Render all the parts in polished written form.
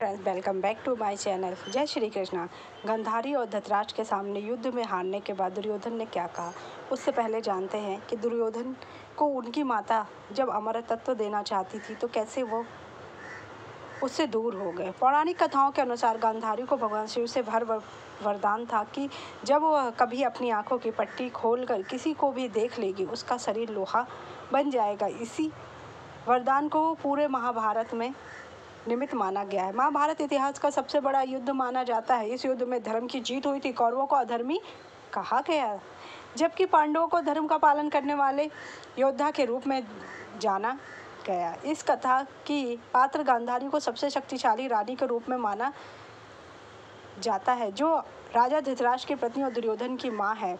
Friends, welcome back to my channel. जय श्री कृष्णा। गांधारी और धृतराष्ट्र के सामने युद्ध में हारने के बाद दुर्योधन ने क्या कहा, उससे पहले जानते हैं कि दुर्योधन को उनकी माता जब अमरतत्व देना चाहती थी तो कैसे वो उससे दूर हो गए। पौराणिक कथाओं के अनुसार गांधारी को भगवान शिव से वरदान था कि जब वह कभी अपनी आंखों की पट्टी खोलकर किसी को भी देख लेगी, उसका शरीर लोहा बन जाएगा। इसी वरदान को पूरे महाभारत में निमित्त माना गया है। महाभारत इतिहास का सबसे बड़ा युद्ध माना जाता है। इस युद्ध में धर्म की जीत हुई थी। कौरवों को अधर्मी कहा गया, जबकि पांडवों को धर्म का पालन करने वाले योद्धा के रूप में जाना गया। इस कथा की पात्र गांधारी को सबसे शक्तिशाली रानी के रूप में माना जाता है, जो राजा धृतराष्ट्र की पत्नी और दुर्योधन की मां है।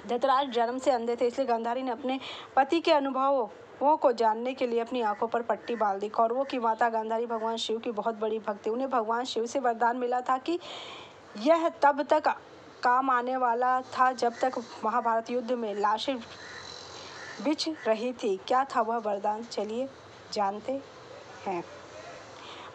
धृतराष्ट्र जन्म से अंधे थे, इसलिए गांधारी ने अपने पति के अनुभवों को जानने के लिए अपनी आंखों पर पट्टी बांध दी। कौरवों की माता गांधारी भगवान शिव की बहुत बड़ी भक्त थी। उन्हें भगवान शिव से वरदान मिला था कि यह तब तक काम आने वाला था जब तक महाभारत युद्ध में लाशें बिछ रही थी। क्या था वह वरदान, चलिए जानते हैं।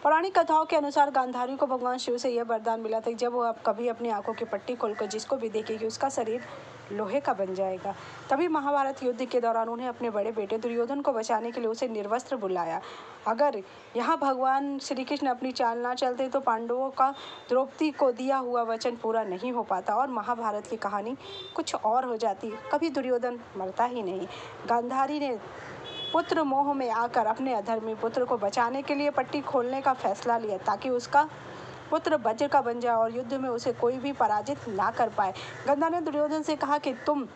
पौराणिक कथाओं के अनुसार गांधारी को भगवान शिव से यह वरदान मिला था कि जब वह कभी अपनी आंखों की पट्टी खोलकर जिसको भी देखेगी, उसका शरीर लोहे का बन जाएगा। तभी महाभारत युद्ध के दौरान उन्हें अपने बड़े बेटे दुर्योधन को बचाने के लिए उसे निर्वस्त्र बुलाया। अगर यहाँ भगवान श्री कृष्ण अपनी चाल ना चलते तो पांडवों का द्रौपदी को दिया हुआ वचन पूरा नहीं हो पाता और महाभारत की कहानी कुछ और हो जाती। कभी दुर्योधन मरता ही नहीं। गांधारी ने पुत्र मोह में आकर अपने अधर्मी पुत्र को बचाने के लिए पट्टी खोलने का फैसला लिया, ताकि उसका पुत्र वज्र का बन जाए और युद्ध में उसे कोई भी पराजित ना कर पाए। गांधारी ने दुर्योधन से कहा कि तुम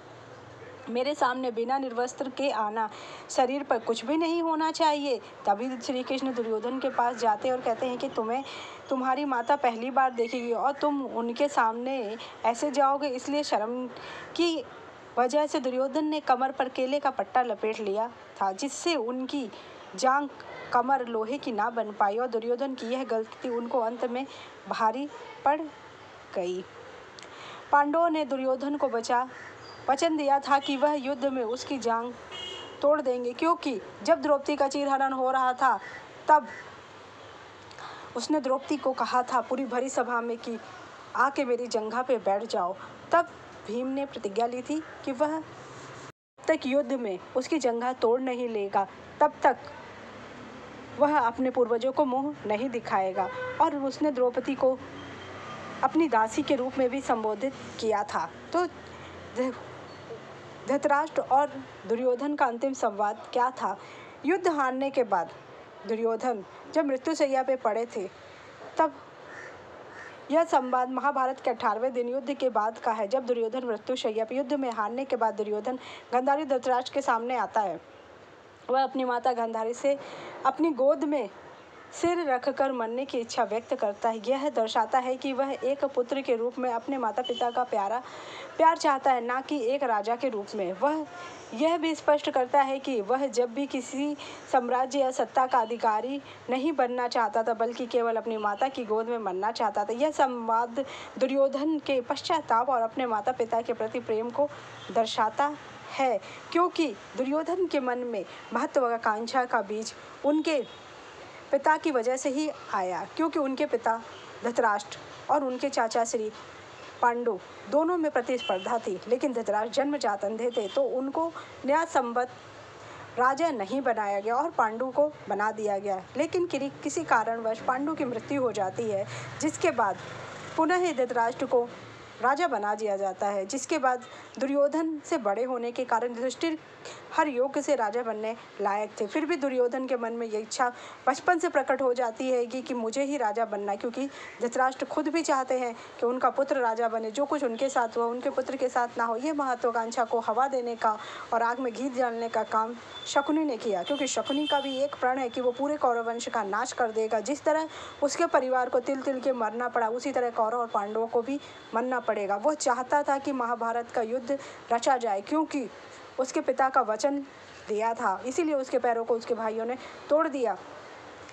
मेरे सामने बिना निर्वस्त्र के आना, शरीर पर कुछ भी नहीं होना चाहिए। तभी श्री कृष्ण दुर्योधन के पास जाते और कहते हैं कि तुम्हें तुम्हारी माता पहली बार देखेगी और तुम उनके सामने ऐसे जाओगे, इसलिए शर्म की वजह से दुर्योधन ने कमर पर केले का पट्टा लपेट लिया था, जिससे उनकी जांघ कमर लोहे की ना बन पाई और दुर्योधन की यह गलती उनको अंत में भारी पड़ गई। पांडवों ने दुर्योधन को वचन दिया था कि वह युद्ध में उसकी जांघ तोड़ देंगे, क्योंकि जब द्रौपदी का चीरहरण हो रहा था तब उसने द्रौपदी को कहा था पूरी भरी सभा में कि आके मेरी जंघा पे बैठ जाओ। तब भीम ने प्रतिज्ञा ली थी कि वह तक युद्ध में उसकी जंघा तोड़ नहीं लेगा, तब तक वह अपने पूर्वजों को मुंह नहीं दिखाएगा। और उसने द्रौपदी को अपनी दासी के रूप में भी संबोधित किया था। तो धृतराष्ट्र और दुर्योधन का अंतिम संवाद क्या था? युद्ध हारने के बाद दुर्योधन जब मृत्युशैया पे पड़े थे, तब यह संवाद महाभारत के 18वें दिन युद्ध के बाद का है, जब दुर्योधन मृत्युशैया पे युद्ध में हारने के बाद दुर्योधन गांधारी धृतराष्ट्र के सामने आता है। वह अपनी माता गांधारी से अपनी गोद में सिर रखकर मरने की इच्छा व्यक्त करता है। यह दर्शाता है कि वह एक पुत्र के रूप में अपने माता पिता का प्यार चाहता है, ना कि एक राजा के रूप में। वह यह भी स्पष्ट करता है कि वह जब भी किसी साम्राज्य या सत्ता का अधिकारी नहीं बनना चाहता था, बल्कि केवल अपनी माता की गोद में मरना चाहता था। यह संवाद दुर्योधन के पश्चाताप और अपने माता पिता के प्रति प्रेम को दर्शाता है, क्योंकि दुर्योधन के मन में महत्वाकांक्षा का बीज उनके पिता की वजह से ही आया, क्योंकि उनके पिता धृतराष्ट्र और उनके चाचा श्री पांडु दोनों में प्रतिस्पर्धा थी। लेकिन धृतराष्ट्र जन्मजात अंधे थे, तो उनको न्यायसंगत राजा नहीं बनाया गया और पांडु को बना दिया गया। लेकिन किसी कारणवश पांडु की मृत्यु हो जाती है, जिसके बाद पुनः धृतराष्ट्र को राजा बना दिया जाता है। जिसके बाद दुर्योधन से बड़े होने के कारण युधिष्ठिर हर योग से राजा बनने लायक थे। फिर भी दुर्योधन के मन में ये इच्छा बचपन से प्रकट हो जाती है कि मुझे ही राजा बनना है, क्योंकि धृतराष्ट्र खुद भी चाहते हैं कि उनका पुत्र राजा बने। जो कुछ उनके साथ हुआ उनके पुत्र के साथ ना हो। ये महत्वाकांक्षा को हवा देने का और आग में घी डालने का काम शकुनी ने किया, क्योंकि शकुनी का भी एक प्रण है कि वो पूरे कौरव वंश का नाश कर देगा। जिस तरह उसके परिवार को तिल तिल के मरना पड़ा, उसी तरह कौरव और पांडवों को भी मरना पड़ेगा। वो चाहता था कि महाभारत का युद्ध रचा जाए, क्योंकि उसके पिता का वचन दिया था, इसीलिए उसके पैरों को उसके भाइयों ने तोड़ दिया।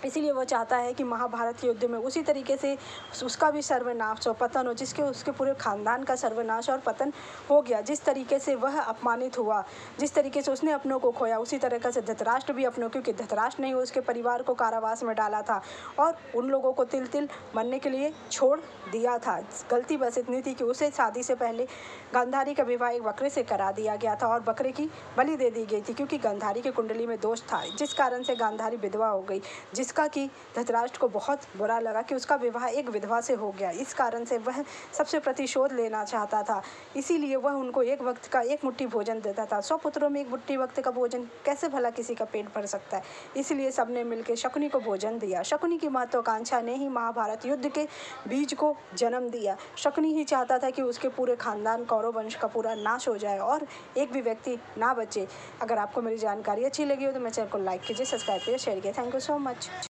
इसीलिए वह चाहता है कि महाभारत के युद्ध में उसी तरीके से उसका भी सर्वनाश हो, पतन हो, जिसके उसके पूरे खानदान का सर्वनाश और पतन हो गया। जिस तरीके से वह अपमानित हुआ, जिस तरीके से उसने अपनों को खोया, उसी तरीके से धृतराष्ट्र भी अपनों, क्योंकि धृतराष्ट्र ने उसके परिवार को कारावास में डाला था और उन लोगों को तिल तिल मरने के लिए छोड़ दिया था। गलती बस इतनी थी कि उसे शादी से पहले गांधारी का विवाह एक बकरे से करा दिया गया था और बकरे की बलि दे दी गई थी, क्योंकि गांधारी की कुंडली में दोष था, जिस कारण से गांधारी विधवा हो गई, जिसका कि धृतराष्ट्र को बहुत बुरा लगा कि उसका विवाह एक विधवा से हो गया। इस कारण से वह सबसे प्रतिशोध लेना चाहता था, इसीलिए वह उनको एक वक्त का एक मुट्ठी भोजन देता था। 100 पुत्रों में एक मुट्ठी वक्त का भोजन कैसे भला किसी का पेट भर सकता है। इसलिए सबने मिलकर शकुनी को भोजन दिया। शकुनी की महत्वाकांक्षा ने ही महाभारत युद्ध के बीज को जन्म दिया। शकुनी ही चाहता था कि उसके पूरे खानदान कौरव वंश का पूरा नाश हो जाए और एक भी व्यक्ति ना बचे। अगर आपको मेरी जानकारी अच्छी लगी हो तो मेरे चैनल को लाइक कीजिए, सब्सक्राइब कीजिए, शेयर कीजिए। Thank you so much.